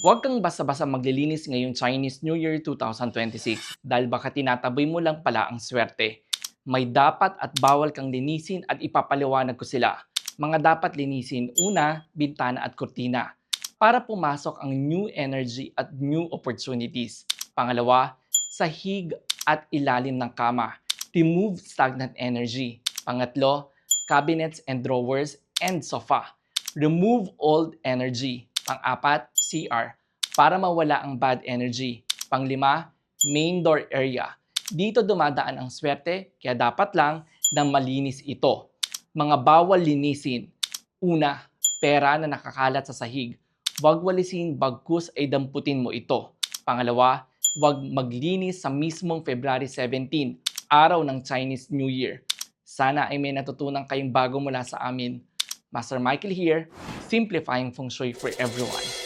Huwag kang basta-basta maglilinis ngayong Chinese New Year 2026 dahil baka tinataboy mo lang pala ang swerte. May dapat at bawal kang linisin at ipapaliwanag ko sila. Mga dapat linisin: una, bintana at kurtina para pumasok ang new energy at new opportunities. Pangalawa, sahig at ilalim ng kama. Remove stagnant energy. Pangatlo, cabinets and drawers and sofa. Remove old energy. Pang-apat, CR, para mawala ang bad energy. Panglima, main door area. Dito dumadaan ang swerte, kaya dapat lang na malinis ito. Mga bawal linisin: una, pera na nakakalat sa sahig. Huwag walisin, bagkus ay damputin mo ito. Pangalawa, huwag maglinis sa mismong February 17, araw ng Chinese New Year. Sana ay may natutunan kayong bago mula sa amin. Master Michael here, simplifying feng shui for everyone.